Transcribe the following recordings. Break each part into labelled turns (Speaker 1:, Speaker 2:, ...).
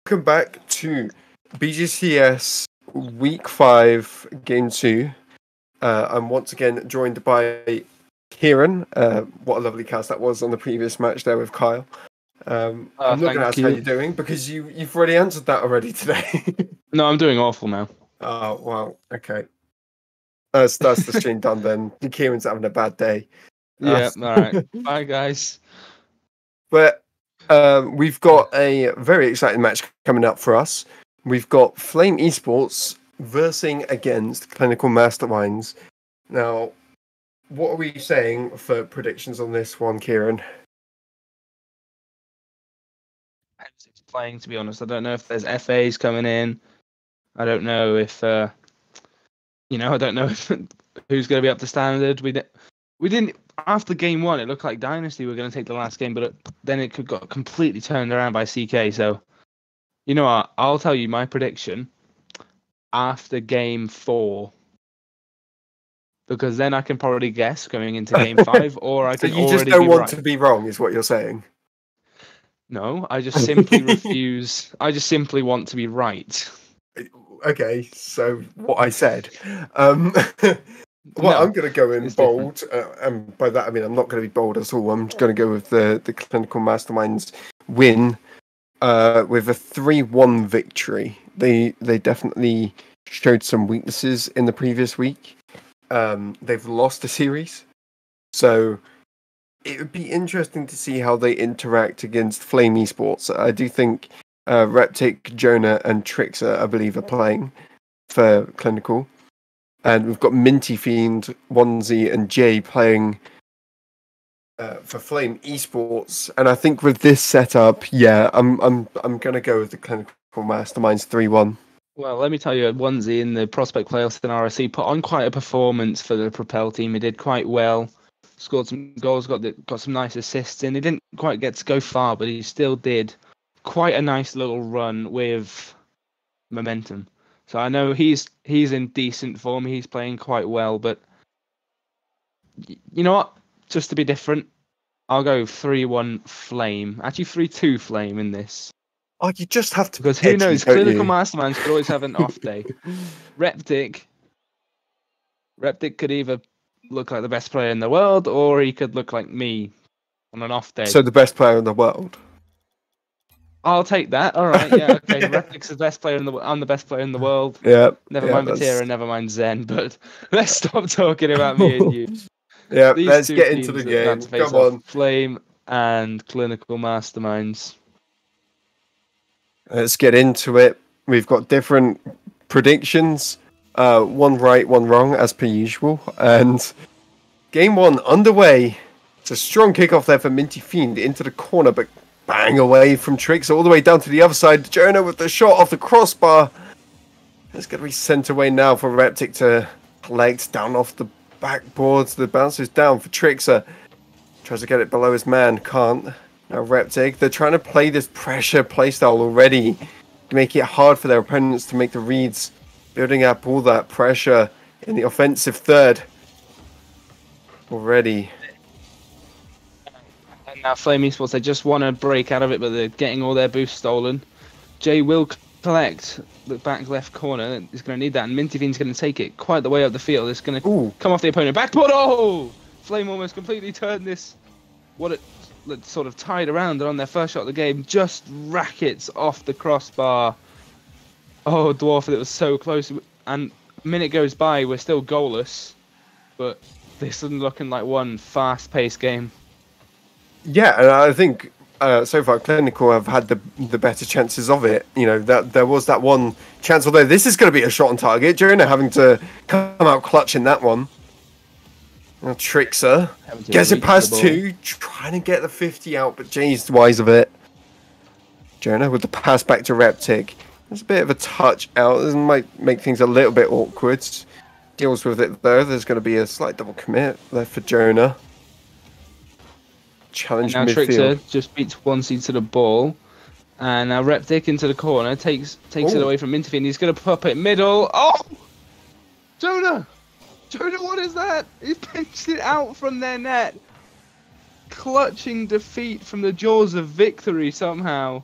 Speaker 1: Welcome back to BGCS Week 5, Game 2. I'm once again joined by Kieran. What a lovely cast that was on the previous match there with Kyle. I'm not going to ask how you're doing because you've already answered that already today.
Speaker 2: No, I'm doing awful now.
Speaker 1: Oh, wow. Okay. That's the stream done then. Kieran's having a bad day.
Speaker 2: Yeah, all right. Bye, guys.
Speaker 1: But we've got a very exciting match coming up for us. We've got Flame Esports versing against Clinical Masterminds. Now, what are we saying for predictions on this one, Kieran?
Speaker 2: It's playing, to be honest. I don't know if there's FAs coming in. I don't know if, I don't know if who's going to be up to standard. We didn't. After game 1, it looked like Dynasty were going to take the last game, but then it got completely turned around by CK. So, you know what? I'll tell you my prediction after game 4. Because then I can probably guess going into game 5, or I can
Speaker 1: you just
Speaker 2: already
Speaker 1: don't
Speaker 2: be
Speaker 1: want
Speaker 2: right.
Speaker 1: to be wrong, is what you're saying.
Speaker 2: No, I just simply refuse. I just simply want to be right.
Speaker 1: Okay, so what I said. I'm going to go in bold, and by that I mean I'm not going to be bold at all. I'm just going to go with the Clinical Masterminds win with a 3-1 victory. They definitely showed some weaknesses in the previous week. They've lost a series, so it would be interesting to see how they interact against Flame Esports. I do think Reptic, Jonah, and Trixer, I believe, are playing for Clinical. And we've got Minty Fiend, Onesie, and Jay playing for Flame Esports. And I think with this setup, yeah, I'm gonna go with the Clinical Masterminds 3-1.
Speaker 2: Well, let me tell you, Onesie in the Prospect playoffs in RSC put on quite a performance for the Propel team. He did quite well, scored some goals, got some nice assists in. He didn't quite get to go far, but he still did quite a nice little run with momentum. So I know he's in decent form. He's playing quite well, but you know what? Just to be different, I'll go 3-1 Flame. Actually, 3-2 Flame in this.
Speaker 1: Oh, you just have to.
Speaker 2: Because who knows? Clinical Masterminds could always have an off day. Reptic could either look like the best player in the world, or he could look like me on an off day.
Speaker 1: So the best player in the world.
Speaker 2: I'll take that. All right, yeah, okay. Reptic's the best player I'm the best player in the world.
Speaker 1: Yeah.
Speaker 2: Never mind Vatira, never mind Zen. But let's stop talking about me and you.
Speaker 1: Yeah, let's get into the game. Come on,
Speaker 2: Flame and Clinical Masterminds.
Speaker 1: Let's get into it. We've got different predictions. One right, one wrong, as per usual. And game 1 underway. It's a strong kickoff there for Minty Fiend into the corner, but bang away from Trix all the way down to the other side. Jonah with the shot off the crossbar. It's going to be sent away now for Reptic to collect down off the backboards. The bounce is down for Trixer. Tries to get it below his man, can't. Now Reptic, they're trying to play this pressure playstyle already to make it hard for their opponents to make the reads, building up all that pressure in the offensive third already.
Speaker 2: And now Flame Esports, they just want to break out of it, but they're getting all their boosts stolen. Jay will collect the back left corner. He's going to need that, and Minty Fiend's going to take it quite the way up the field. It's going to come off the opponent. Backboard! Oh! Flame almost completely turned this. What it sort of tied around, and on their first shot of the game, just rackets off the crossbar. Oh, Dwarf, it was so close. And a minute goes by, we're still goalless. But this is looking like one fast-paced game.
Speaker 1: Yeah, and I think so far Clinical have had the better chances of it. You know, that there was that one chance, although this is going to be a shot on target. Jonah having to come out clutch in that one. Now Trixer gets it past 2, trying to get the 50 out, but Jay's wise of it. Jonah with the pass back to Reptic. There's a bit of a touch out. This might make things a little bit awkward. Deals with it though. There's going to be a slight double commit there for Jonah. Challenge
Speaker 2: now
Speaker 1: midfield.
Speaker 2: Trixer just beats Onesie to the ball. And now Reptic into the corner. Takes it away from Minty Fiend. He's going to pop it middle. Oh! Jonah, what is that? He's pinched it out from their net. Clutching defeat from the jaws of victory somehow.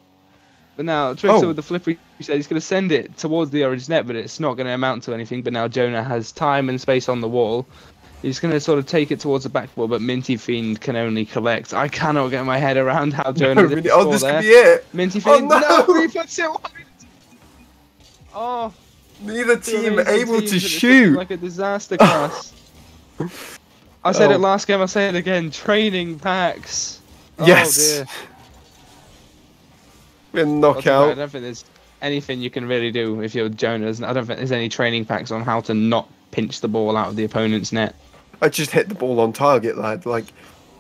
Speaker 2: But now Trickster with the flipper, he said he's going to send it towards the orange net, but it's not going to amount to anything. But now Jonah has time and space on the wall. He's going to sort of take it towards the back wall, but Minty Fiend can only collect. I cannot get my head around how Jonah did
Speaker 1: this could be it.
Speaker 2: Minty Fiend, no, he puts it wide. Oh,
Speaker 1: neither team able to shoot.
Speaker 2: Like a disaster class. I said it last game. I say it again. Training packs.
Speaker 1: Yes.
Speaker 2: Oh dear.
Speaker 1: We're knockout.
Speaker 2: I don't think there's anything you can really do if you're Jonas. I don't think there's any training packs on how to not pinch the ball out of the opponent's net.
Speaker 1: I just hit the ball on target, lad. Like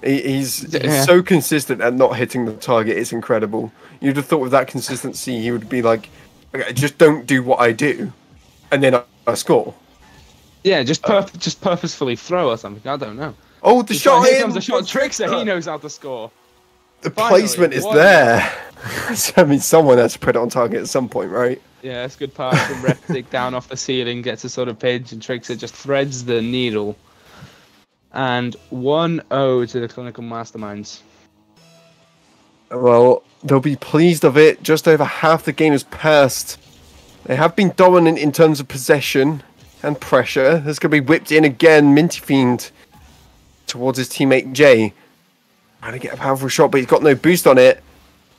Speaker 1: he's so consistent at not hitting the target. It's incredible. You'd have thought with that consistency, he would be like, okay, just don't do what I do, and then I score.
Speaker 2: Yeah, just purposefully throw or something. I don't know.
Speaker 1: Oh, the shot!
Speaker 2: Here comes the shot. Trickster, he knows how to score.
Speaker 1: The placement is there. I mean, someone has to put it on target at some point, right?
Speaker 2: Yeah, it's good pass from Reptic down off the ceiling, gets a sort of pinch, and Trickster just threads the needle. And 1-0 to the Clinical Masterminds.
Speaker 1: Well, they'll be pleased of it. Just over half the game has passed. They have been dominant in terms of possession and pressure. There's going to be whipped in again. Minty Fiend towards his teammate Jay. Trying to get a powerful shot, but he's got no boost on it.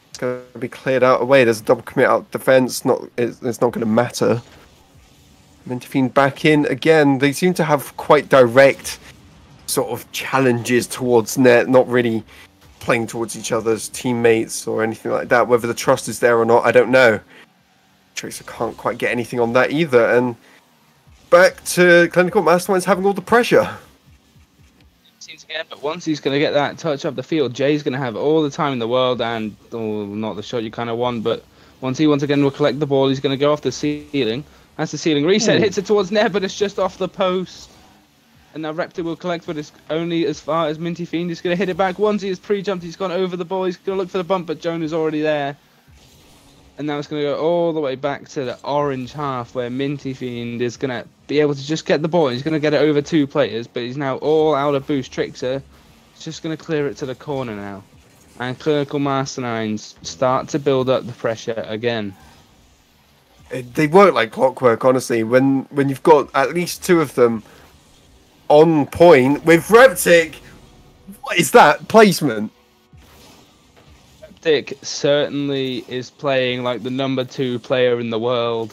Speaker 1: It's going to be cleared out away. There's a double commit out defense. It's not going to matter. Minty Fiend back in again. They seem to have quite direct sort of challenges towards net, not really playing towards each other's teammates or anything like that. Whether the trust is there or not, I don't know. Trickster can't quite get anything on that either. And back to Clinical Masterminds having all the pressure.
Speaker 2: Again, but once he's going to get that touch up the field, Jay's going to have all the time in the world and not the shot you kind of want, but once he once again will collect the ball, he's going to go off the ceiling. That's the ceiling reset, hits it towards net, but it's just off the post. And now Reptic will collect, but it's only as far as Minty Fiend is going to hit it back. Once he has pre-jumped, he's gone over the ball, he's going to look for the bump, but Jonah's already there. And now it's going to go all the way back to the orange half where Minty Fiend is going to be able to just get the ball. He's going to get it over two players, but he's now all out of boost. Trickster is just going to clear it to the corner now. And Clinical Masterminds start to build up the pressure again.
Speaker 1: They work like clockwork, honestly. When you've got at least two of them on point with Reptic, what is that placement?
Speaker 2: Reptic certainly is playing like the #2 player in the world.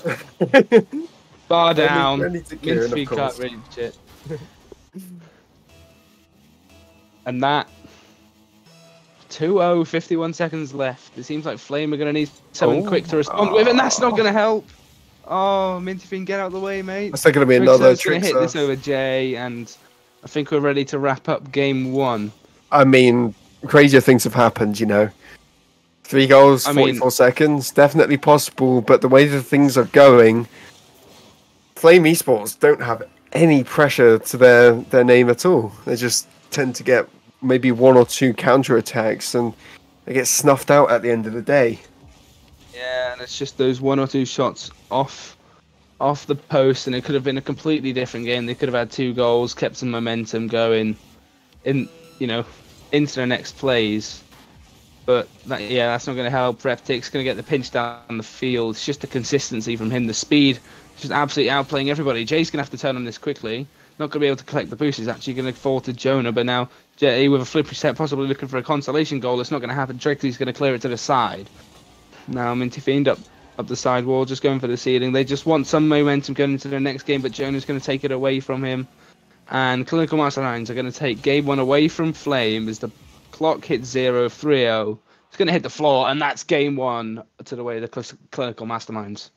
Speaker 2: Bar down. Minty can't reach it. And that 2-0, 51 seconds left. It seems like Flame are going to need something quick to respond with, and that's not going to help. Oh, Minty Fiend, get out of the way, mate.
Speaker 1: That's not going to be another trick.
Speaker 2: Going to hit this over Jay, and I think we're ready to wrap up game one.
Speaker 1: I mean, crazier things have happened, you know. 3 goals, 44 seconds, definitely possible, but the way that things are going, Flame Esports don't have any pressure to their name at all. They just tend to get maybe 1 or 2 counter-attacks, and they get snuffed out at the end of the day.
Speaker 2: Yeah, and it's just those 1 or 2 shots off the post, and it could have been a completely different game. They could have had 2 goals, kept some momentum going into the next plays. But that's not going to help. Reptic's going to get the pinch down the field. It's just the consistency from him, the speed, just absolutely outplaying everybody. Jay's going to have to turn on this quickly. Not going to be able to collect the boost. He's actually going to fall to Jonah, but now Jay with a flip reset, possibly looking for a consolation goal. It's not going to happen. Trixie's going to clear it to the side. Now Minty Fiend up the side wall, just going for the ceiling. They just want some momentum going into the next game, but Jonah's going to take it away from him. And Clinical Masterminds are going to take game 1 away from Flame as the clock hits 0, 3-0. It's going to hit the floor, and that's game 1 to the way of the Clinical Masterminds.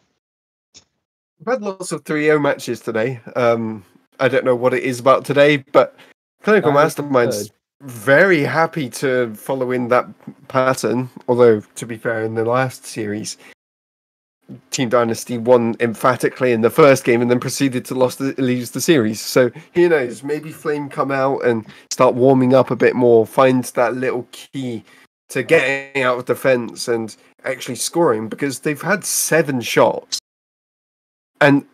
Speaker 1: We've had lots of 3-0 matches today. I don't know what it is about today, but Clinical Masterminds very happy to follow in that pattern. Although, to be fair, in the last series, Team Dynasty won emphatically in the first game and then proceeded to lose the series. So who knows? Maybe Flame come out and start warming up a bit more, find that little key to getting out of defense and actually scoring, because they've had 7 shots. And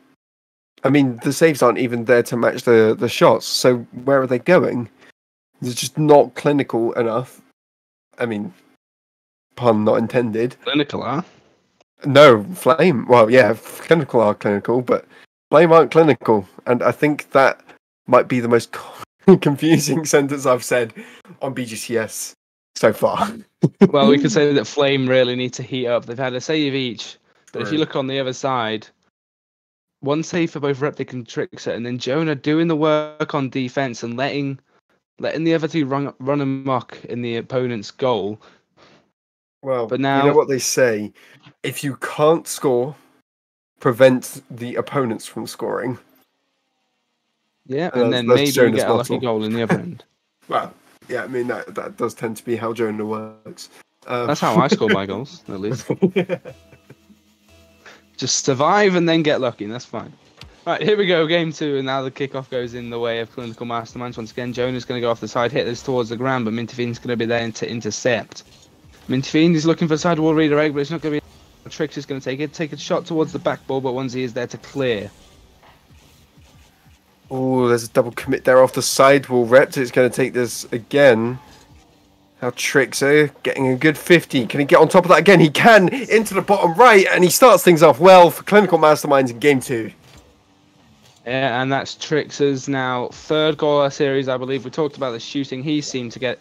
Speaker 1: I mean, the saves aren't even there to match the shots. So where are they going? It's just not clinical enough. I mean, pun not intended.
Speaker 2: Clinical, huh?
Speaker 1: No, Flame. Well, yeah, Clinical are clinical, but Flame aren't clinical. And I think that might be the most confusing sentence I've said on BGCS so far.
Speaker 2: Well, we could say that Flame really need to heat up. They've had a save each, but if you look on the other side, one save for both Reptic and Trixer, and then Jonah doing the work on defense and letting the other two run amok in the opponent's goal.
Speaker 1: Well, but now, you know what they say: if you can't score, prevent the opponents from scoring.
Speaker 2: Yeah, and then maybe you get a lucky goal in the other end.
Speaker 1: Well, yeah, I mean that does tend to be how Jonah works.
Speaker 2: That's how I score my goals, at least. Just survive and then get lucky, and that's fine. Right, here we go, game 2, and now the kickoff goes in the way of Clinical Masterminds. Once again, Jonah's going to go off the side, hit this towards the ground, but Mintyfiend's going to be there to intercept. Mintyfiend is looking for sidewall redirect, but it's not going to be. Trix is going to take a shot towards the back ball, but Onesie is there to clear.
Speaker 1: Oh, there's a double commit there off the sidewall. Rept is going to take this again. Now Trixer getting a good 50. Can he get on top of that again? He can, into the bottom right, and he starts things off well for Clinical Masterminds in game 2.
Speaker 2: Yeah, and that's Trixer's now 3rd goal of the series, I believe. We talked about the shooting. He seemed to get,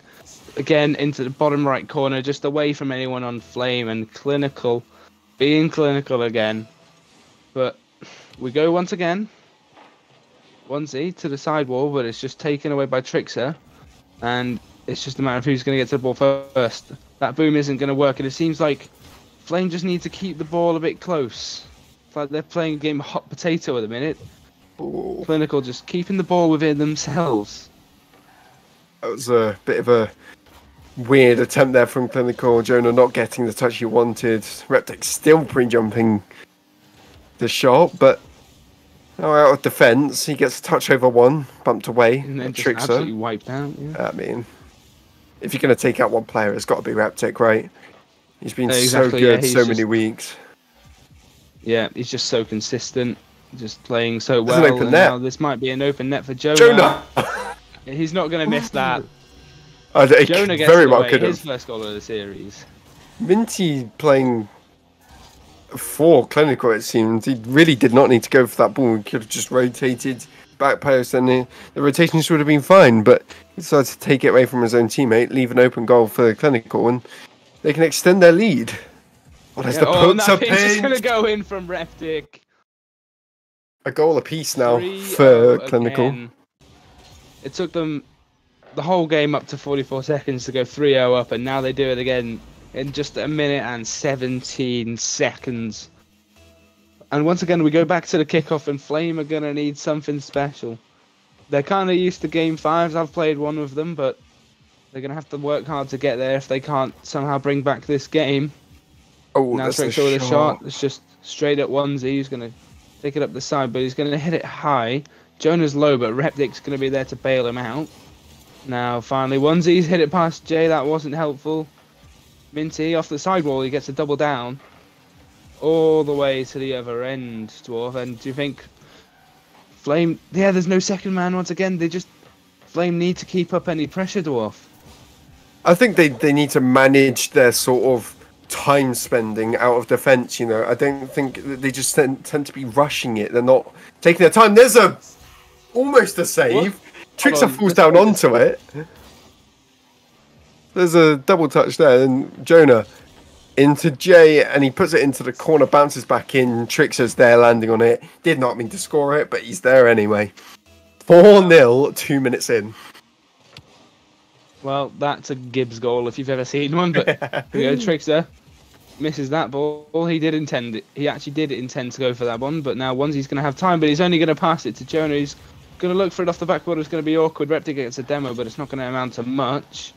Speaker 2: again, into the bottom right corner, just away from anyone on Flame, and Clinical, being clinical again. But we go once again. Onesie to the sidewall, but it's just taken away by Trixer. And it's just a matter of who's going to get to the ball first. That boom isn't going to work, and it seems like Flame just need to keep the ball a bit close. It's like they're playing a game of hot potato at the minute. Ooh. Clinical just keeping the ball within themselves.
Speaker 1: That was a bit of a weird attempt there from Clinical. Jonah not getting the touch he wanted. Reptic still pre-jumping the shot, but out of defence, he gets a touch over one, bumped away.
Speaker 2: And then just absolutely wiped out. Yeah.
Speaker 1: I mean, if you're going to take out one player, it's got to be Reptic, right? He's been so good so many weeks.
Speaker 2: Yeah, he's just so consistent, just playing so well.
Speaker 1: There's an open net.
Speaker 2: Now this might be an open net for Jonah. He's not going to miss that. Jonah gets very well his first goal of the series.
Speaker 1: Minty playing for Clinical, it seemed. He really did not need to go for that ball. He could have just rotated back post and the rotations would have been fine, but he decided to take it away from his own teammate, leave an open goal for Clinical, and they can extend their lead. Oh, there's the puts up in.
Speaker 2: It's going to go in from Reptic.
Speaker 1: A goal apiece now for Clinical. Again.
Speaker 2: It took them the whole game up to 44 seconds to go 3-0 up, and now they do it again in just a minute and 17 seconds. And once again, we go back to the kickoff, and Flame are going to need something special. They're kind of used to game 5s. I've played one with them, but they're going to have to work hard to get there if they can't somehow bring back this game.
Speaker 1: Oh,
Speaker 2: now Trixer with a shot. It's just straight at Onesie. He's going to take it up the side, but he's going to hit it high. Jonah's low, but Reptic's going to be there to bail him out. Now, finally, Onesie's hit it past Jay. That wasn't helpful. Minty off the sidewall. He gets a double down all the way to the other end, Dwarf. And do you think Flame... Yeah, there's no second man once again. Flame need to keep up any pressure, Dwarf.
Speaker 1: I think they need to manage their sort of time spending out of defence, you know. I don't think they just tend to be rushing it. They're not taking their time. There's almost a save. Trixer falls down onto it. There's a double touch there, and Jonah into Jay, and he puts it into the corner, bounces back in. Trixer's there landing on it. Did not mean to score it, but he's there anyway. 4-0, 2 minutes in.
Speaker 2: Well, that's a Gibbs goal if you've ever seen one, but here we go, Trixer misses that ball. He did intend it. He actually did intend to go for that one, but now Onesie's going to have time, but he's only going to pass it to Jonah. He's going to look for it off the backboard. It's going to be awkward. Reptic gets a demo, but it's not going to amount to much.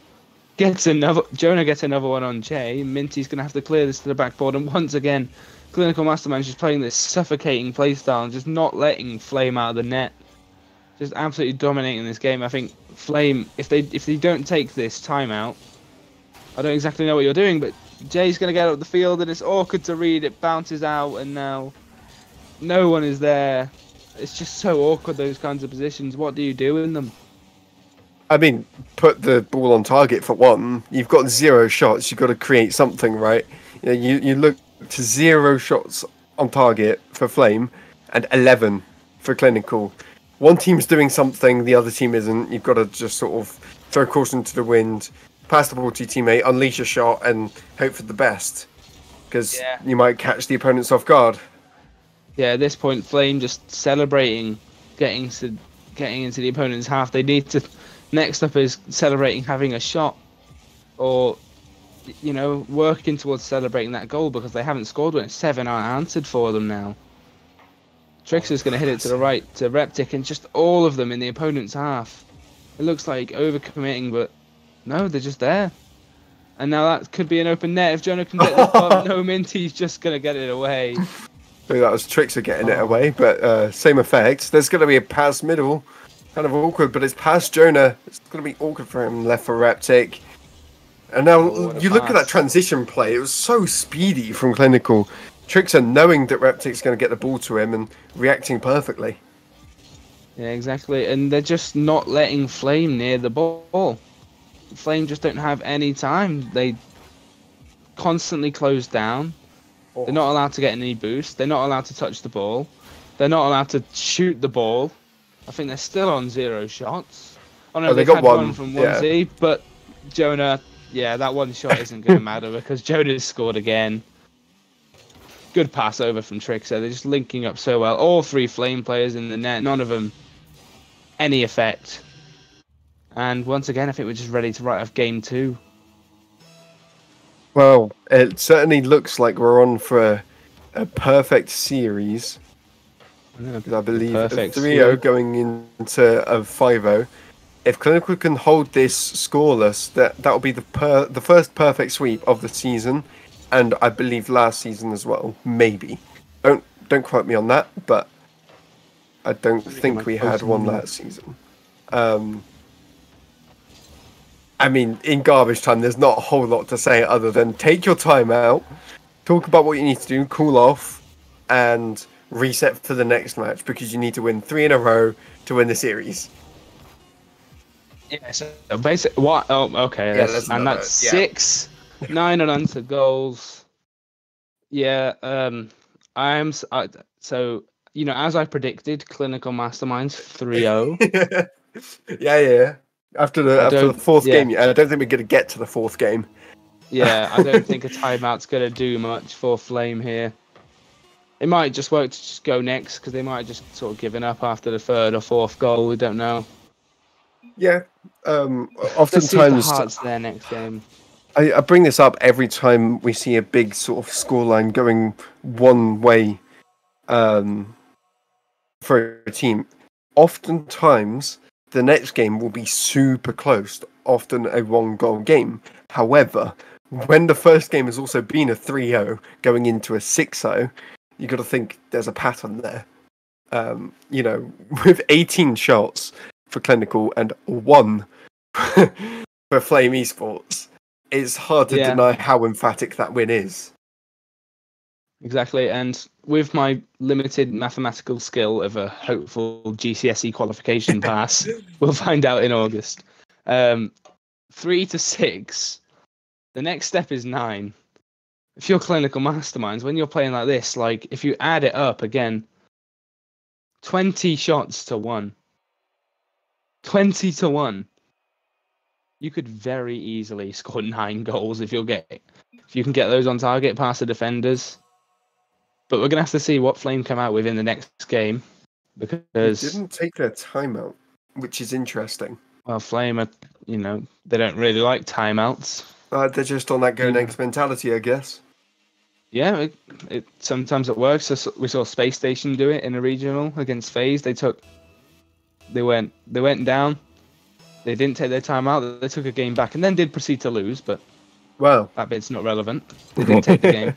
Speaker 2: Jonah gets another one on Jay. Minty's going to have to clear this to the backboard, and once again, Clinical Mastermind just playing this suffocating playstyle and just not letting Flame out of the net. Just absolutely dominating this game. I think Flame, if they don't take this timeout, I don't exactly know what you're doing, but Jay's going to get up the field, and it's awkward to read. It bounces out, and now no one is there. It's just so awkward, those kinds of positions. What do you do in them?
Speaker 1: I mean, put the ball on target for one. You've got 0 shots. You've got to create something, right? You know, you look to 0 shots on target for Flame and 11 for Clinical. One team's doing something, the other team isn't. You've got to just sort of throw caution to the wind, pass the ball to your teammate, unleash a shot, and hope for the best. Because you might catch the opponents off guard.
Speaker 2: Yeah, at this point, Flame just celebrating getting into the opponent's half. They need to. Next up is celebrating having a shot, or working towards celebrating that goal because they haven't scored one. 7 aren't answered for them now. Trixer's going to hit it to the right to Reptic, and just all of them in the opponent's half. It looks like overcommitting, but no, they're just there. And now that could be an open net if Jonah can get the ball. No, Minty's just going to get it away.
Speaker 1: I think that was Trixer getting it away, but same effect. There's going to be a pass middle. Kind of awkward, but it's past Jonah. It's going to be awkward for him, left for Reptic. And now you look at that transition play. It was so speedy from Clinical. Trixer knowing that Reptic's going to get the ball to him and reacting perfectly.
Speaker 2: Yeah, exactly. And they're just not letting Flame near the ball. Flame just don't have any time. They constantly close down. They're not allowed to get any boost. They're not allowed to touch the ball. They're not allowed to shoot the ball. I think they're still on 0 shots. Oh no,
Speaker 1: they got one
Speaker 2: from 1Z, but Jonah, that one shot isn't going to matter because Jonah's scored again. Good pass over from Trixer. They're just linking up so well. All 3 Flame players in the net. None of them any effect. And once again, I think we're just ready to write off game 2.
Speaker 1: Well, it certainly looks like we're on for a perfect series. I believe a 3-0 going into a 5-0. If Clinical can hold this scoreless, that will be the first perfect sweep of the season, and I believe last season as well. Maybe. Don't quote me on that, but I don't think we had one last season. I mean, in garbage time, there's not a whole lot to say other than take your time out, talk about what you need to do, cool off, and reset for the next match because you need to win 3 in a row to win the series.
Speaker 2: Yeah, so basically, what? Oh, okay. That's 6, 9 unanswered goals. Yeah, so, as I predicted, Clinical Masterminds 3-0.
Speaker 1: Yeah. After the fourth game, I don't think we're going to get to the 4th game.
Speaker 2: Yeah, I don't think a timeout's going to do much for Flame here. It might just work to just go next because they might have just sort of given up after the 3rd or 4th goal. We don't know.
Speaker 1: Yeah. Oftentimes,
Speaker 2: Hearts their next game.
Speaker 1: I bring this up every time we see a big sort of scoreline going one way for a team. Oftentimes, the next game will be super close, often a 1-goal game. However, when the first game has also been a 3-0 going into a 6-0, you got to think there's a pattern there. With 18 shots for Clinical and 1 for Flame Esports, it's hard to deny how emphatic that win is.
Speaker 2: Exactly, and with my limited mathematical skill of a hopeful GCSE qualification pass, we'll find out in August. 3 to 6. The next step is 9. If you're Clinical Masterminds, when you're playing like this, like if you add it up again, 20 shots to 1. 20 to 1. You could very easily score 9 goals if you can get those on target past the defenders. But we're going to have to see what Flame come out with in the next game. Because
Speaker 1: they didn't take their timeout, which is interesting.
Speaker 2: Well, Flame, they don't really like timeouts.
Speaker 1: They're just on that go next mentality, I guess.
Speaker 2: Yeah, it sometimes it works. So we saw Space Station do it in a regional against FaZe. They went down. They didn't take their timeout. They took a game back and then did proceed to lose. But that bit's not relevant. They didn't take the game.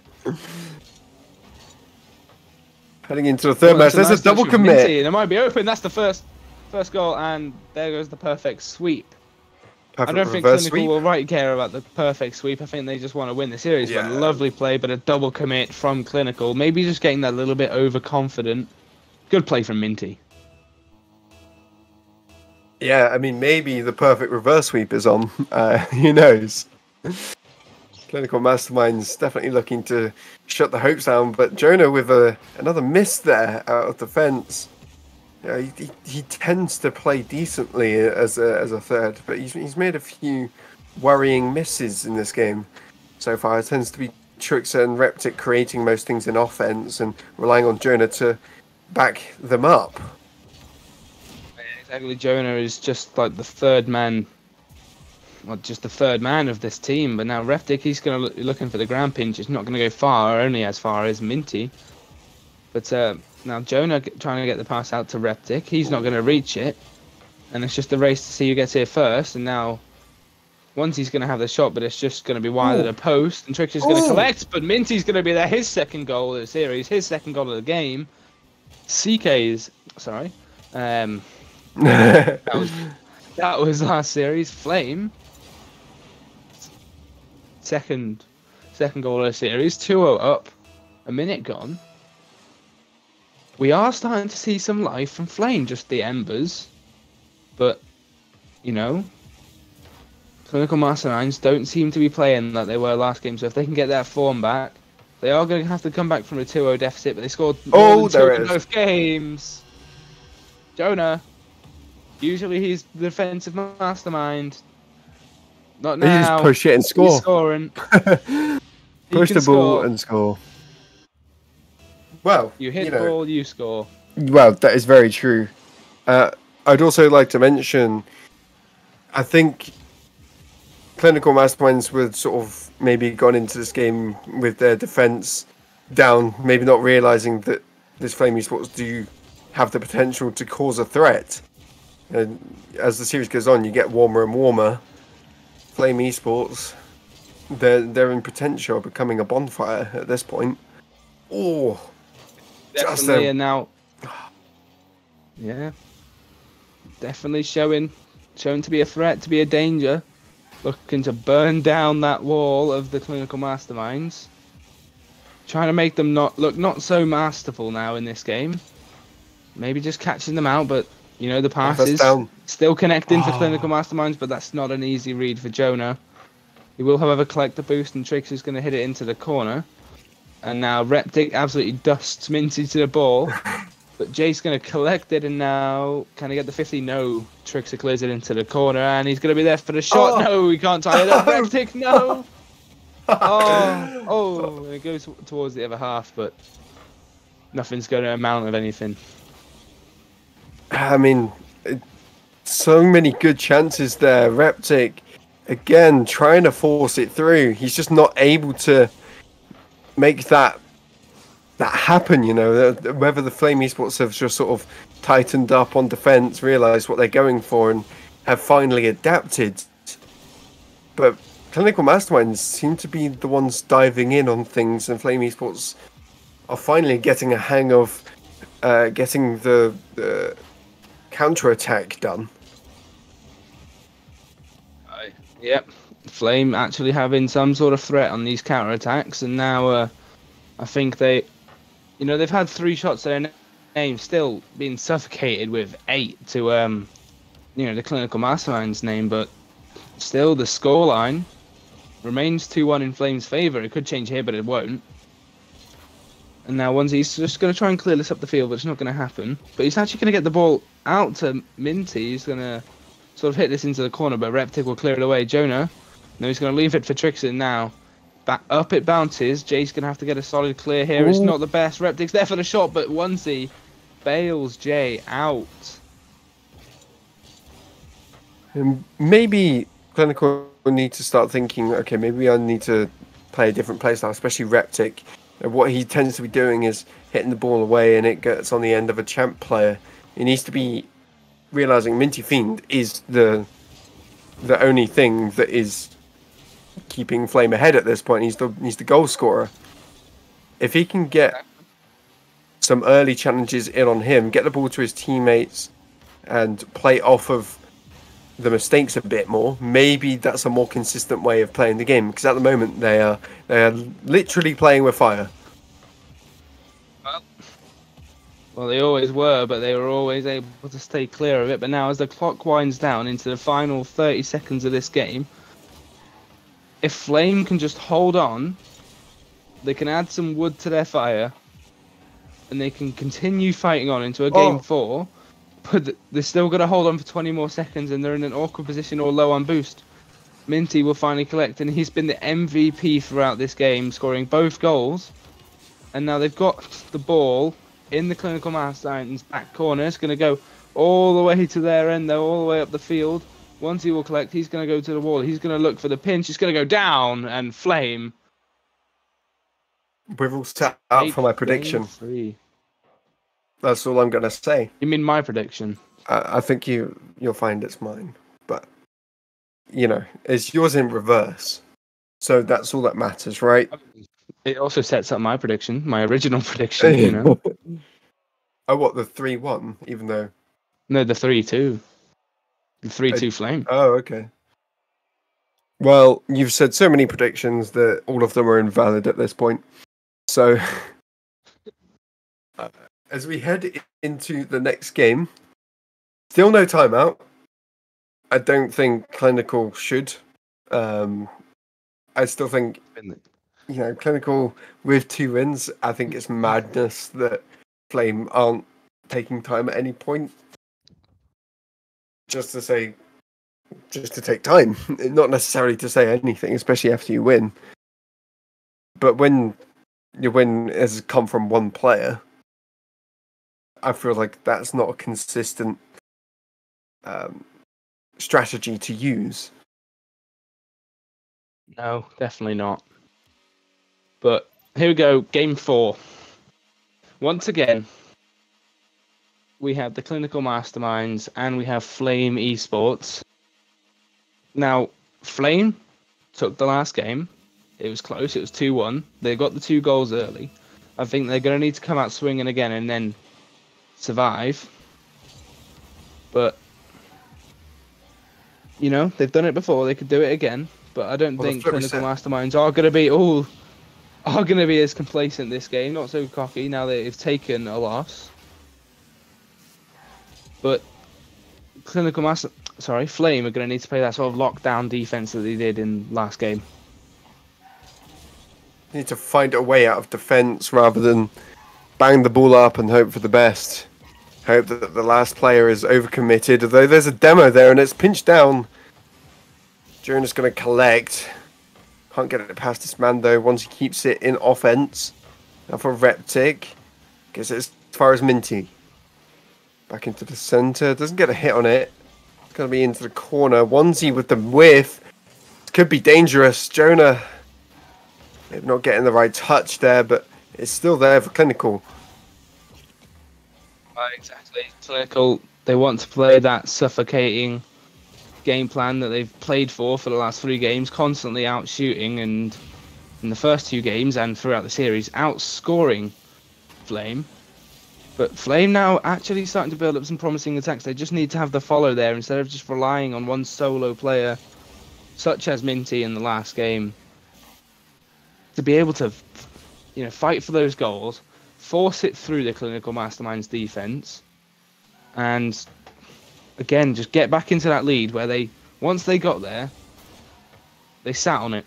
Speaker 1: Heading into the 3rd match, there's a double commit.
Speaker 2: And it might be open. That's the first goal, and there goes the perfect sweep. I don't think Clinical will care about the perfect sweep. I think they just want to win the series. Yeah. But a lovely play, but a double commit from Clinical. Maybe just getting that little bit overconfident. Good play from Minty.
Speaker 1: Yeah, I mean, maybe the perfect reverse sweep is on. Who knows? Clinical Masterminds definitely looking to shut the hopes down, but Jonah with another miss there out of defence. Yeah, he tends to play decently as a third, but he's made a few worrying misses in this game so far. It tends to be Trickster and Reptic creating most things in offense and relying on Jonah to back them up.
Speaker 2: Exactly, Jonah is just like the third man, well, just the third man of this team. But now Reptic, he's going to looking for the ground pinch. It's not going to go far, only as far as Minty. But now Jonah trying to get the pass out to Reptic. He's not going to reach it. And it's just a race to see who gets here first. And now, once he's going to have the shot, but it's just going to be wide at a post. And Trickster's going to collect, but Minty's going to be there. His second goal of the series. His second goal of the game. CK's, sorry. That was last series. Flame. Second goal of the series. 2-0 up. A minute gone. We are starting to see some life from Flame, just the embers. But, you know, Clinical Masterminds don't seem to be playing like they were last game. So if they can get that form back, they are going to have to come back from a 2-0 deficit. But they scored more than 2 in both games. Jonah. Usually he's the defensive mastermind. Not now.
Speaker 1: He just push it and score.
Speaker 2: He's scoring.
Speaker 1: Push the ball and score. Well,
Speaker 2: you hit the ball, you score.
Speaker 1: Well, that is very true. I'd also like to mention, I think Clinical Masterminds would sort of maybe gone into this game with their defense down, maybe not realizing that this Flame Esports do have the potential to cause a threat. And as the series goes on, you get warmer and warmer. Flame Esports, they're in potential of becoming a bonfire at this point. Oh,
Speaker 2: definitely, and now, yeah, definitely showing to be a threat, to be a danger, looking to burn down that wall of the Clinical Masterminds, trying to make them not so masterful now in this game. Maybe just catching them out, but you know the pass is still connecting to Clinical Masterminds, but that's not an easy read for Jonah. He will, however, collect the boost, and Trix is going to hit it into the corner. And now Reptic absolutely dusts Minty to the ball. But Jay's going to collect it, and now can he get the 50? No. Trixer clears it into the corner, and he's going to be there for the shot. No, he can't tie it up. Reptic, no! And it goes towards the other half, but nothing's going to amount of anything.
Speaker 1: I mean, so many good chances there. Reptic, again, trying to force it through. He's just not able to make that happen, you know. Whether the Flame Esports have just sort of tightened up on defense, realized what they're going for, and have finally adapted. But Clinical Masterminds seem to be the ones diving in on things, and Flame Esports are finally getting a hang of getting the counter-attack done.
Speaker 2: Yep. Flame actually having some sort of threat on these counter-attacks, and now I think they've had 3 shots to their name, still being suffocated with 8 to the Clinical Mastermind's name, but still the scoreline remains 2-1 in Flame's favour. It could change here, but it won't. And now he's just going to try and clear this up the field, but it's not going to happen. But he's actually going to get the ball out to Minty. He's going to sort of hit this into the corner, but Reptic will clear it away. Jonah, no, he's going to leave it for Trixie now. Back up it bounces. Jay's going to have to get a solid clear here. Ooh. It's not the best. Reptic's there for the shot, but Onesie bails Jay out.
Speaker 1: Maybe Clinical need to start thinking, okay, maybe I need to play a different playstyle, especially Reptic. What he tends to be doing is hitting the ball away and it gets on the end of a champ player. He needs to be realizing Minty Fiend is the only thing that is keeping Flame ahead at this point. He's the goal scorer. If he can get some early challenges in on him, get the ball to his teammates, and play off of the mistakes a bit more, maybe that's a more consistent way of playing the game. Because at the moment they are literally playing with fire.
Speaker 2: Well, they always were, but they were always able to stay clear of it. But now, as the clock winds down into the final 30 seconds of this game, if Flame can just hold on, they can add some wood to their fire, and they can continue fighting on into a game 4, but they're still going to hold on for 20 more seconds, and they're in an awkward position or low on boost. Minty will finally collect, and he's been the MVP throughout this game, scoring both goals. And now they've got the ball in the Clinical Masterminds back corner. It's going to go all the way to their end, though, all the way up the field. Once he will collect, he's going to go to the wall. He's going to look for the pinch. It's going to go down, and Flame.
Speaker 1: We've all set out for my prediction.
Speaker 2: 3.
Speaker 1: That's all I'm going to say.
Speaker 2: You mean my prediction?
Speaker 1: I think you'll find it's mine. But, it's yours in reverse. So that's all that matters, right?
Speaker 2: It also sets up my prediction, my original prediction,
Speaker 1: Oh, what, the 3-1, even though...
Speaker 2: No, the 3-2. The 3-2 Flame.
Speaker 1: Oh, okay. Well, you've said so many predictions that all of them are invalid at this point. So, as we head into the next game, still no timeout. I don't think Clinical should. I still think... Clinical with 2 wins, I think it's madness that Flame aren't taking time at any point. Just to take time. Not necessarily to say anything, especially after you win. But when your win has come from one player, I feel like that's not a consistent strategy to use.
Speaker 2: No, definitely not. But here we go, game 4. Once again, we have the Clinical Masterminds and we have Flame Esports. Now, Flame took the last game. It was close. It was 2-1. They got the 2 goals early. I think they're going to need to come out swinging again and then survive. But, they've done it before. They could do it again. But I don't think Clinical Masterminds are going to be as complacent this game, not so cocky now that they've taken a loss. But Flame are going to need to play that sort of lockdown defense that they did in last game.
Speaker 1: You need to find a way out of defense rather than bang the ball up and hope for the best. Hope that the last player is overcommitted, although there's a demo there and it's pinched down. Jonah's going to collect. Can't get it past this man though. Once he keeps it in offense. Now for Reptic. Gets it as far as Minty. Back into the centre. Doesn't get a hit on it. It's going to be into the corner. Onesie with the whiff. Could be dangerous. Jonah maybe not getting the right touch there, but it's still there for Clinical.
Speaker 2: Exactly. Clinical, they want to play that suffocating game plan that they've played for the last 3 games, constantly out-shooting, and in the first 2 games and throughout the series, outscoring Flame. But Flame now actually starting to build up some promising attacks. They just need to have the follow there instead of just relying on one solo player, such as Minty in the last game, to be able to, fight for those goals, force it through the Clinical Masterminds defense, and again, just get back into that lead where once they got there, they sat on it.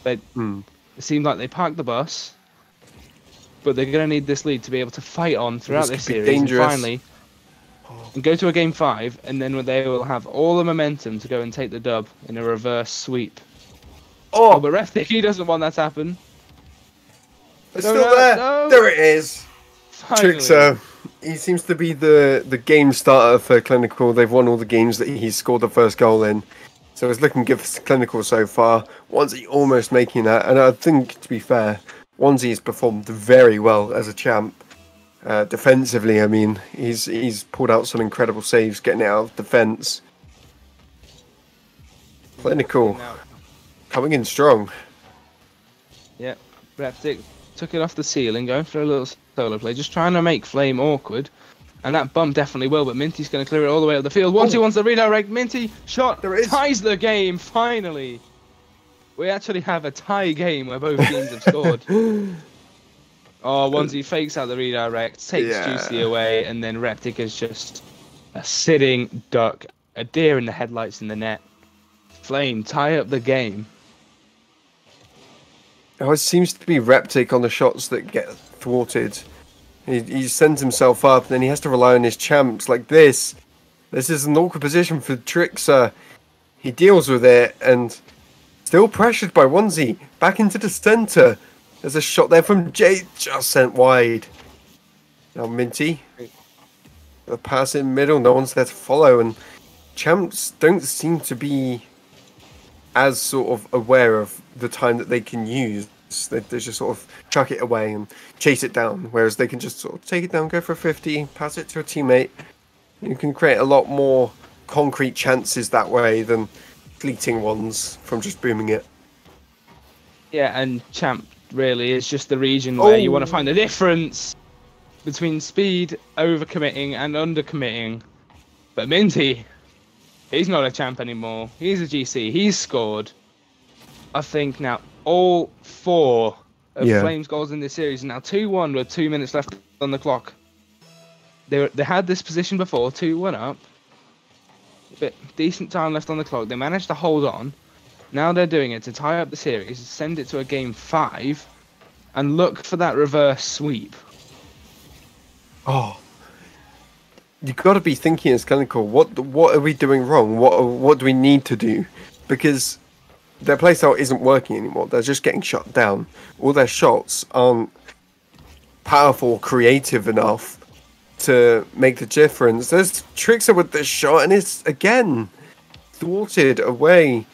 Speaker 2: It seemed like they parked the bus, but they're going to need this lead to be able to fight on throughout this series and finally and go to a game 5, and then they will have all the momentum to go and take the dub in a reverse sweep. Oh, but Reptic, he doesn't want that to happen.
Speaker 1: It's still there. No. There it is. Trickster. He seems to be the game starter for Clinical. They've won all the games that he's scored the first goal in. So it's looking good for Clinical so far. Onesie almost making that. And I think, to be fair, Onesie's performed very well as a champ. Defensively, I mean, he's pulled out some incredible saves, getting it out of defence. Clinical. Coming in strong.
Speaker 2: Yep, Reptic took it off the ceiling, going for a little solo play, just trying to make Flame awkward. And that bump definitely will, but Minty's going to clear it all the way up the field. Once he wants the redirect, Minty shot ties the game, finally. We actually have a tie game where both teams have scored. Once he fakes out the redirect, takes Juicy away, and then Reptic is just a sitting duck, a deer in the headlights in the net. Flame tie up the game.
Speaker 1: Oh, it seems to be Reptic on the shots that get thwarted. He sends himself up, and then he has to rely on his champs like this. This is an awkward position for Trickster. He deals with it, and still pressured by Onesie. Back into the center. There's a shot there from Jay, just sent wide. Now Minty. The pass in middle, no one's there to follow, and champs don't seem to be as sort of aware of the time that they can use. They just sort of chuck it away and chase it down, whereas they can just sort of take it down, go for a 50, pass it to a teammate. You can create a lot more concrete chances that way than fleeting ones from just booming it.
Speaker 2: Yeah, and champ really is just the region where you want to find the difference between speed, overcommitting, and undercommitting. But Minty, he's not a champ anymore. He's a GC. He's scored, I think, now all 4 of Flames' goals in this series. Now 2-1 with 2 minutes left on the clock. They had this position before, 2-1 up. But decent time left on the clock. They managed to hold on. Now they're doing it to tie up the series, send it to a game 5, and look for that reverse sweep.
Speaker 1: Oh, you've got to be thinking as Clinical. What are we doing wrong? What do we need to do? Because their playstyle isn't working anymore. They're just getting shut down. All their shots aren't powerful, creative enough to make the difference. There's Trickster with this shot, and it's again thwarted away.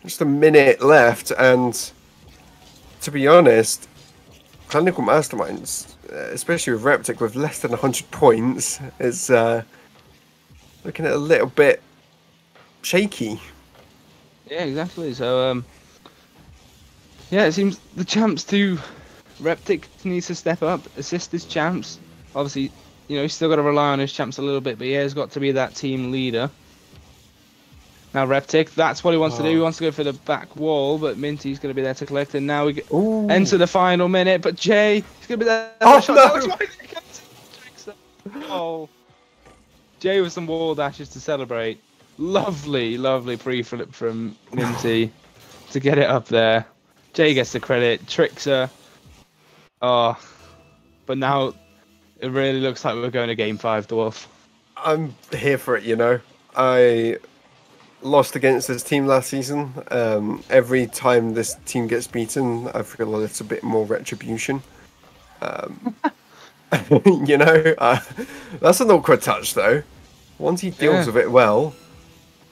Speaker 1: Just a minute left, and to be honest, Clinical Masterminds, especially with Reptic with less than 100 points, is looking at a little bit shaky.
Speaker 2: Yeah, exactly. So, yeah, it seems the champs too. Reptic needs to step up, assist his champs. Obviously, he's still got to rely on his champs a little bit, but he has got to be that team leader. Now Reptic, that's what he wants to do. He wants to go for the back wall, but Minty's going to be there to collect. And now we enter the final minute. But Jay, he's going to be there. Oh, Jay with some wall dashes to celebrate. Lovely, lovely pre-flip from Minty to get it up there. Jay gets the credit. Trickster. Oh, but now it really looks like we're going to game 5, Dwarf.
Speaker 1: I'm here for it, I lost against this team last season. Every time this team gets beaten, I feel a little bit more retribution. That's an awkward touch, though. Once he deals with it well,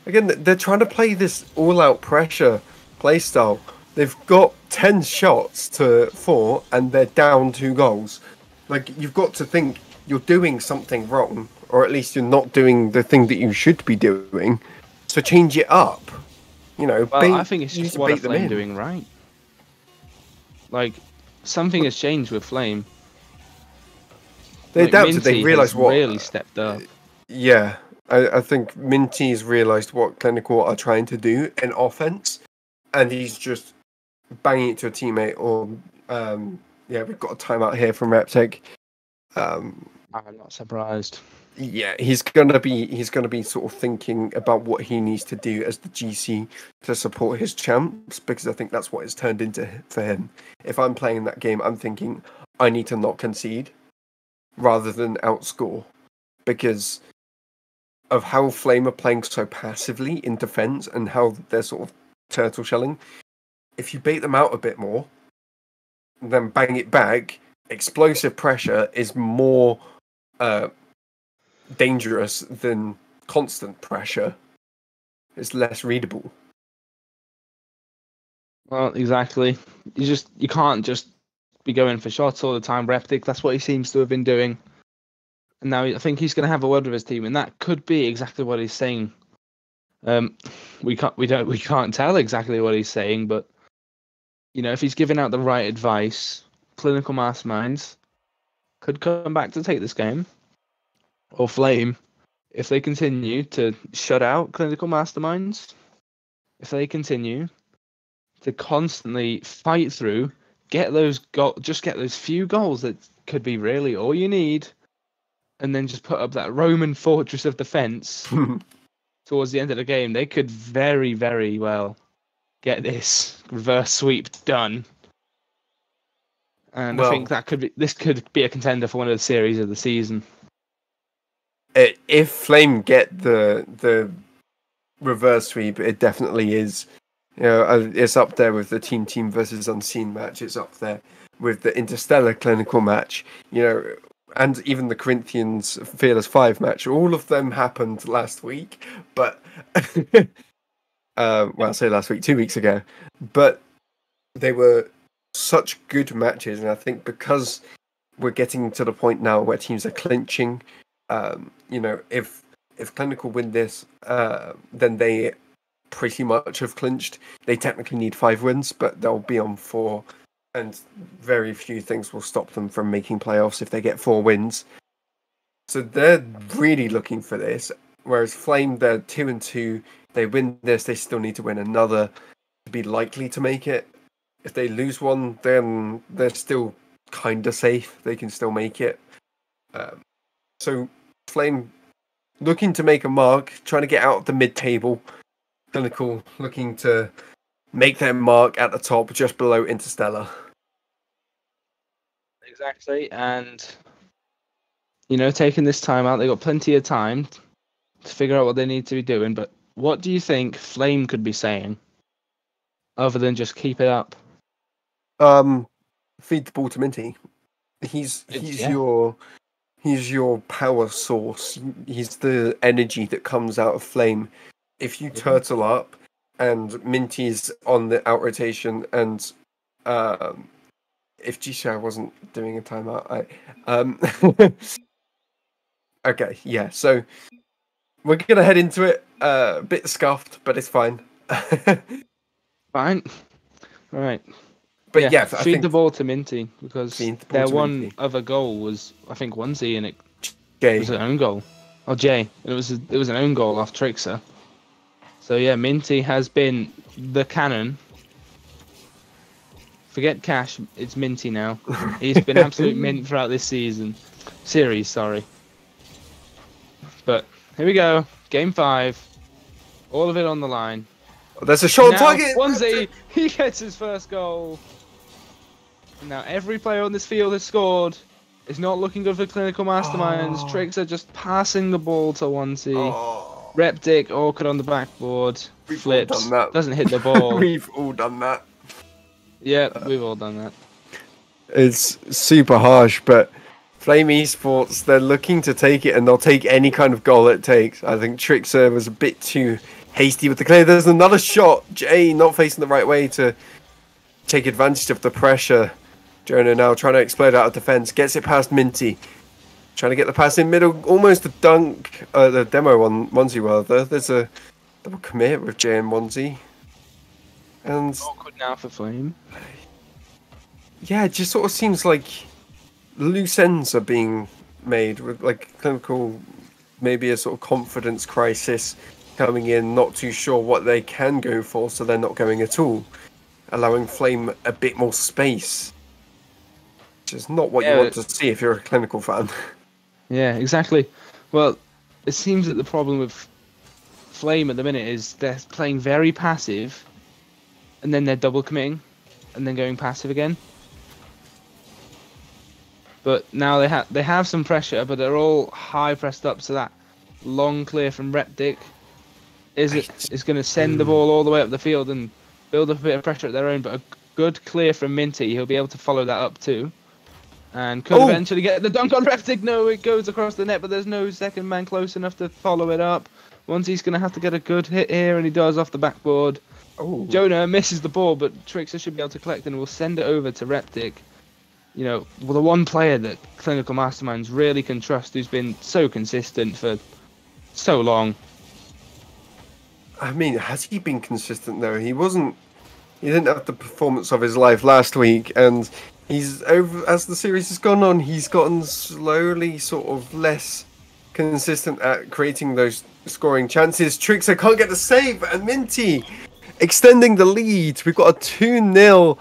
Speaker 1: again, they're trying to play this all-out pressure playstyle. They've got 10 shots to 4, and they're down 2 goals. Like, you've got to think you're doing something wrong, or at least you're not doing the thing that you should be doing. So change it up,
Speaker 2: Well, I think it's just what a Flame doing right. Like, something has changed with Flame.
Speaker 1: They adapted. They realised what
Speaker 2: really stepped up.
Speaker 1: Yeah, I think Minty's realised what Clinical are trying to do in offense, and he's just banging it to a teammate. Or we've got a timeout here from Reptic.
Speaker 2: I'm not surprised.
Speaker 1: Yeah, he's gonna be sort of thinking about what he needs to do as the GC to support his champs, because I think that's what it's turned into for him. If I'm playing that game, I'm thinking I need to not concede rather than outscore, because of how Flame are playing so passively in defense and how they're sort of turtle shelling. If you bait them out a bit more, then bang it back, explosive pressure is more dangerous than constant pressure. It's less readable.
Speaker 2: Well, exactly. You can't just be going for shots all the time. Reptic, that's what he seems to have been doing. And now I think he's going to have a word with his team, and that could be exactly what he's saying. We can't tell exactly what he's saying, but if he's giving out the right advice, Clinical Masterminds could come back to take this game. Or Flame, if they continue to shut out Clinical Masterminds, if they continue to constantly fight through, get those few goals that could be really all you need, and then just put up that Roman fortress of defense towards the end of the game, they could very, very well get this reverse sweep done And I think this could be a contender for one of the series of the season.
Speaker 1: If Flame get the reverse sweep, it definitely is. It's up there with the team versus unseen match. It's up there with the Interstellar clinical match. And even the Corinthians Fearless 5 match. All of them happened last week, but I say last week, 2 weeks ago, but they were such good matches, and I think because we're getting to the point now where teams are clinching, if Clinical win this, then they pretty much have clinched. They technically need 5 wins, but they'll be on 4, and very few things will stop them from making playoffs if they get 4 wins. So they're really looking for this, whereas Flame, they're 2-2. They win this, they still need to win another to be likely to make it. If they lose one, then they're still kind of safe. They can still make it. So Flame looking to make a mark, trying to get out of the mid-table. Clinical looking to make their mark at the top, just below Interstellar.
Speaker 2: Exactly, and taking this time out, they got plenty of time to figure out what they need to be doing. But what do you think Flame could be saying, other than just keep it up?
Speaker 1: Feed the ball to Minty. He's your power source. He's the energy that comes out of Flame. If you turtle up and Minty's on the out rotation, and if G-Shao wasn't doing a timeout, okay, yeah. So we're gonna head into it a bit scuffed, but it's fine.
Speaker 2: Fine. All right.
Speaker 1: But yeah,
Speaker 2: I think the ball to Minty, because their one other goal was, I think, onesie, and it was an own goal. Oh, Jay. It was an own goal off Trickster. So yeah, Minty has been the cannon. Forget Cash, it's Minty now. He's been absolute mint throughout this series, sorry. But here we go, Game 5. All of it on the line.
Speaker 1: There's a shot on target!
Speaker 2: Onesie, he gets his first goal. And now every player on this field has scored. It's not looking good for Clinical Masterminds. Tricks are just passing the ball to Onesie. Reptic, awkward on the backboard. Flips, doesn't hit the ball.
Speaker 1: We've all done that.
Speaker 2: Yeah, we've all done that.
Speaker 1: It's super harsh, but Flame Esports, they're looking to take it, and they'll take any kind of goal it takes. I think Trickster was a bit too hasty with the clear. There's another shot. Jay not facing the right way to take advantage of the pressure. Jonah now trying to explode out of defense. Gets it past Minty. Trying to get the pass in middle. Almost a dunk. The demo on Onesie, rather. There's a double commit with Jay and Onesie. And
Speaker 2: awkward now for Flame.
Speaker 1: Yeah, it just sort of seems like loose ends are being made with like Clinical, maybe a sort of confidence crisis coming in, not too sure what they can go for, so they're not going at all, allowing Flame a bit more space, which is not what you want to see if you're a Clinical fan.
Speaker 2: Yeah, exactly. Well, it seems that the problem with Flame at the minute is they're playing very passive, and then they're double committing, and then going passive again. But now they have some pressure, but they're all high pressed up, so that long clear from Reptic is going to send the ball all the way up the field and build up a bit of pressure at their own. But a good clear from Minty, he'll be able to follow that up too, and could eventually get the dunk on Reptic. No, it goes across the net, but there's no second man close enough to follow it up. Once he's going to have to get a good hit here, and he does off the backboard.
Speaker 1: Oh.
Speaker 2: Jonah misses the ball, but Trickster should be able to collect and will send it over to Reptic. The one player that Clinical Masterminds really can trust, who's been so consistent for so long.
Speaker 1: I mean, has he been consistent though? He didn't have the performance of his life last week, and he's over as the series has gone on. He's gotten slowly sort of less consistent at creating those scoring chances. Trickster can't get the save, and Minty extending the lead. We've got a 2-0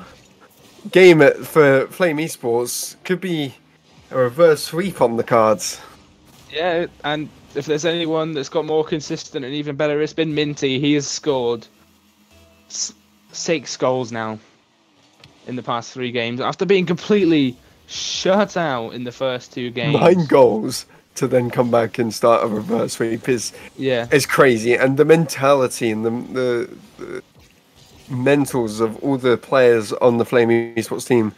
Speaker 1: game for Flame Esports. Could be a reverse sweep on the cards.
Speaker 2: Yeah, and if there's anyone that's got more consistent and even better, it's been Minty. He has scored 6 goals now. in the past 3 games after being completely shut out in the first 2 games.
Speaker 1: 9 goals to then come back and start a reverse sweep is crazy, and the mentality and the mentals of all the players on the Flame Esports team,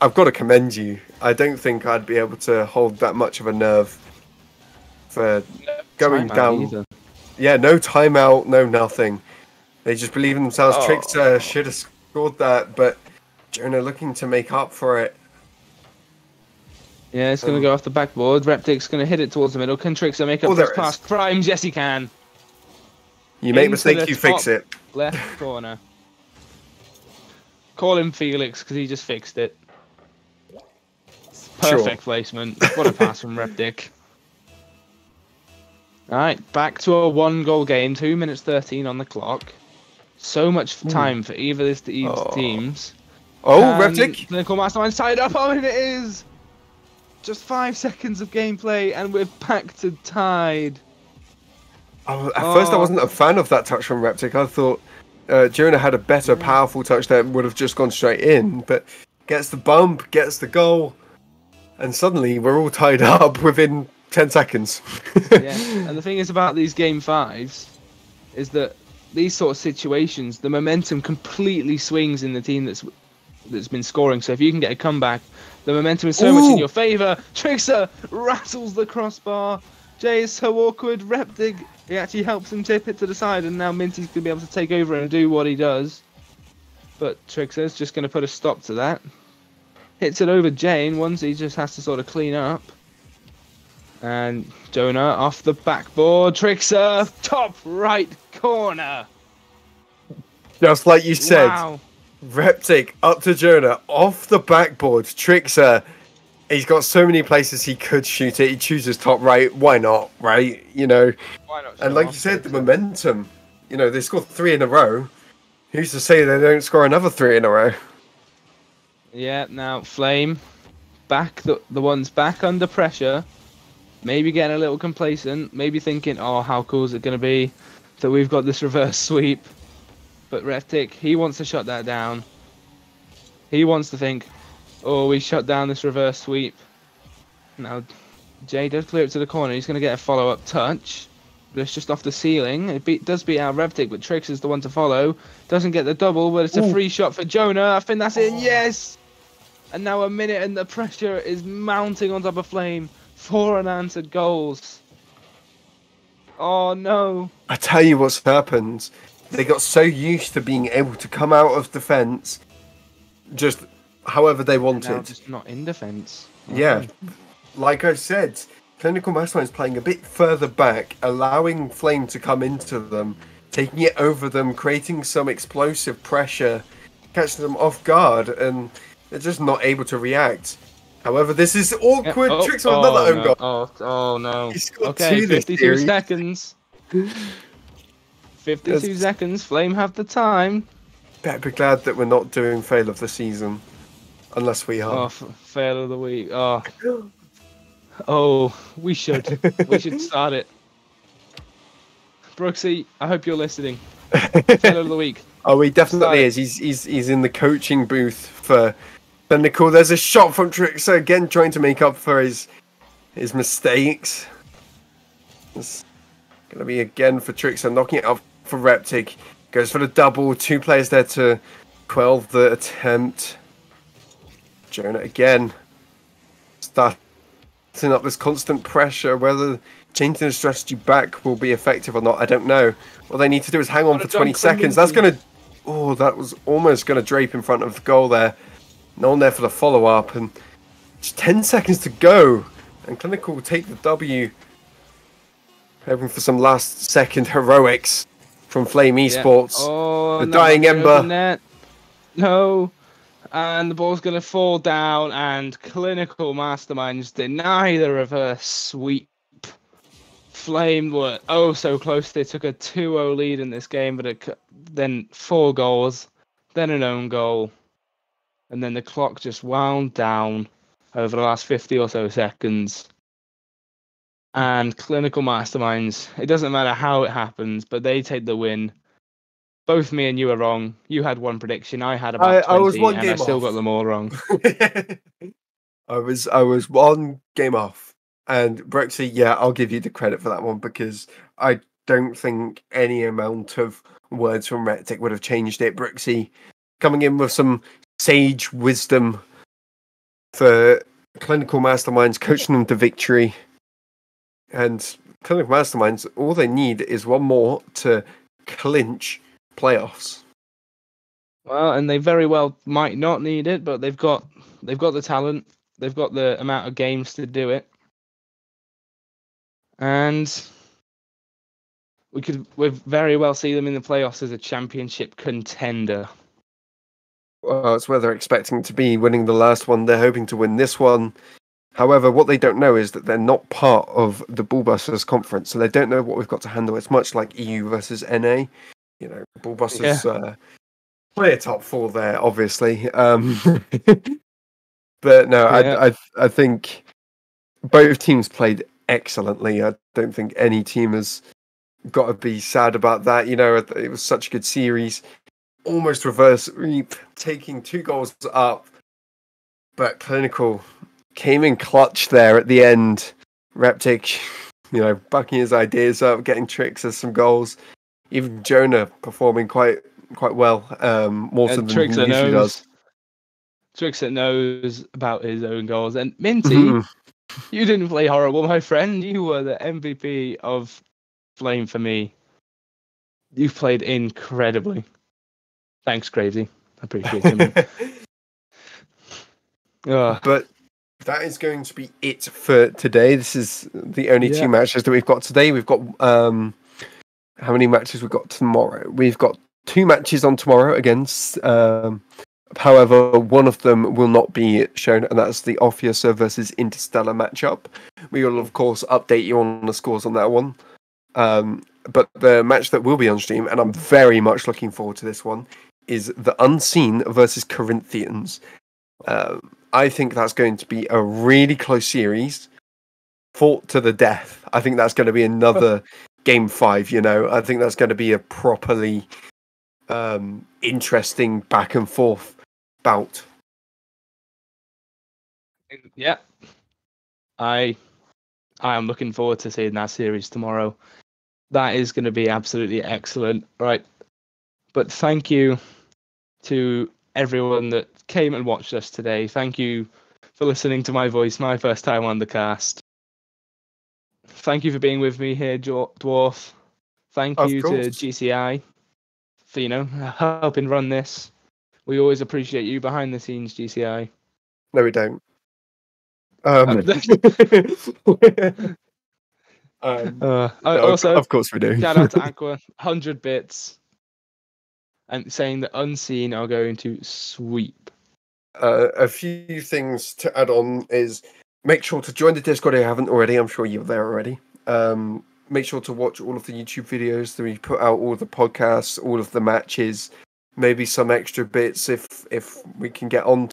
Speaker 1: I've got to commend you. I don't think I'd be able to hold that much of a nerve for going down. Either. Yeah, no timeout, no nothing. They just believe in themselves. Trickster should have scored that, but Jonah looking to make up for it.
Speaker 2: Yeah, it's going to go off the backboard. Reptic's going to hit it towards the middle. Can Trickster make up this pass? Crimes, yes he can.
Speaker 1: You make mistakes, you fix it.
Speaker 2: Left corner. Call him Felix because he just fixed it. Perfect placement. What a pass from Reptic. Alright, back to a 1-goal game. 2 minutes 13 on the clock. So much time for either of these teams.
Speaker 1: Reptic!
Speaker 2: Clinical Mastermind's tied up. Oh, and it is! Just 5 seconds of gameplay and we're back to tied.
Speaker 1: At first I wasn't a fan of that touch from Reptic. I thought Jonah had a better, powerful touch that would have just gone straight in, but gets the bump, gets the goal, and suddenly we're all tied up within 10 seconds.
Speaker 2: And the thing is about these game 5s is that these sort of situations, the momentum completely swings in the team that's been scoring. So if you can get a comeback, the momentum is so much in your favour. Trickster rattles the crossbar. Jay is so awkward. Reptic, he actually helps him tip it to the side, and now Minty's going to be able to take over and do what he does. But Trickster's just going to put a stop to that. Hits it over Jane once, he just has to sort of clean up. And Jonah off the backboard. Trickster, top right corner.
Speaker 1: Just like you said. Reptic up to Jonah, off the backboard. Trickster, he's got so many places he could shoot it. He chooses top right. Why not, right? You know.
Speaker 2: Why not?
Speaker 1: And like you said, the momentum. You know, they scored 3 in a row. Who's to say they don't score another 3 in a row?
Speaker 2: Yeah, now Flame, back the ones back under pressure. Maybe getting a little complacent. Maybe thinking, oh, how cool is it going to be that we've got this reverse sweep. But Reptic, he wants to shut that down. He wants to think, oh, we shut down this reverse sweep. Now, Jay does clear it to the corner. He's going to get a follow-up touch. But it's just off the ceiling. It does beat out Reptic, but Trix is the one to follow. Doesn't get the double, but it's a free shot for Jonah. I think that's it. Yes! And now a minute and the pressure is mounting on top of Flame. 4 unanswered goals. Oh, no.
Speaker 1: I tell you what's happened. They got so used to being able to come out of defence just however they wanted.
Speaker 2: Now just not in defence.
Speaker 1: Yeah. Like I said, Clinical Mastermind is playing a bit further back, allowing Flame to come into them, taking it over them, creating some explosive pressure, catching them off guard, and they're just not able to react. However, this is awkward. Tricks on another own goal.
Speaker 2: Oh no.
Speaker 1: Okay,
Speaker 2: 52 seconds. 52 seconds. Flame have the time.
Speaker 1: Better be glad that we're not doing fail of the season. Unless we are.
Speaker 2: Oh, fail of the week. Oh, we should. We should start it. Brooksy, I hope you're listening. Fail of the week.
Speaker 1: Oh, he definitely is. He's in the coaching booth for Clinical. There's a shot from Trickster again, trying to make up for his mistakes. It's gonna be again for Trickster, knocking it up for Reptic. Goes for the double. 2 players there to quell the attempt. Jonah again. Starting up this constant pressure. Whether changing the strategy back will be effective or not, I don't know. What they need to do is hang on for 20 seconds. That's gonna... Oh, that was almost gonna drape in front of the goal there. No one there for the follow-up, and just 10 seconds to go. And Clinical will take the W. Hoping for some last-second heroics from Flame Esports.
Speaker 2: Yeah. Oh,
Speaker 1: the dying ember.
Speaker 2: No. And the ball's going to fall down, and Clinical Masterminds deny the reverse sweep. Flame were so close. They took a 2-0 lead in this game, but then 4 goals, then an own goal. And then the clock just wound down over the last 50 or so seconds. And Clinical Masterminds, it doesn't matter how it happens, but they take the win. both me and you are wrong. You had one prediction, I had about 20,
Speaker 1: I was one
Speaker 2: and
Speaker 1: game
Speaker 2: I still
Speaker 1: off.
Speaker 2: got them all wrong.
Speaker 1: I was one game off, and Brexy, yeah, I'll give you the credit for that one because I don't think any amount of words from Retic would have changed it. Brexy coming in with some sage wisdom for Clinical Masterminds, coaching them to victory. And Clinical Masterminds, all they need is one more to clinch playoffs.
Speaker 2: Well, and they very well might not need it, but they've got the talent, they've got the amount of games to do it, and we very well see them in the playoffs as a championship contender.
Speaker 1: Well, it's where they're expecting to be, winning the last one. They're hoping to win this one. However, what they don't know is that they're not part of the Ballbusters conference, so they don't know what we've got to handle. It's much like EU versus NA. You know, Ballbusters play a top four there, obviously. But no, I think both teams played excellently. I don't think any team has got to be sad about that. You know, it was such a good series. Almost reverse, taking 2 goals up, but Clinical came in clutch there at the end. Reptic, you know, backing his ideas up, getting tricks as some goals. Even Jonah performing quite well, more so than he usually does.
Speaker 2: Trixer knows about his own goals. And Minty, you didn't play horrible, my friend. You were the MVP of Flame for me. You played incredibly. Thanks, Crazy. I appreciate it.
Speaker 1: But that is going to be it for today. This is the only 2 matches that we've got today. We've got how many matches we've got tomorrow? We've got 2 matches on tomorrow against. However, one of them will not be shown, and that's the Ophiusa versus Interstellar matchup. We will, of course, update you on the scores on that one. But the match that will be on stream, and I'm very much looking forward to this one, is the Unseen versus Corinthians. I think that's going to be a really close series, fought to the death. I think that's going to be another Game 5, you know. I think that's going to be a properly interesting back and forth bout.
Speaker 2: Yeah. I am looking forward to seeing that series tomorrow. That is going to be absolutely excellent. Right. But thank you to everyone that came and watched us today. Thank you for listening to my voice, my first time on the cast. Thank you for being with me here, Dwarf. Thank you to GCI for, you know, helping run this. We always appreciate you behind the scenes, GCI.
Speaker 1: No, we don't.
Speaker 2: Also,
Speaker 1: of course we do.
Speaker 2: Shout out to Aqua, 100 bits, and saying that Unseen are going to sweep.
Speaker 1: A few things to add on is make sure to join the Discord if you haven't already. I'm sure you're there already. Make sure to watch all of the YouTube videos that we put out, all of the podcasts, all of the matches, maybe some extra bits if we can get on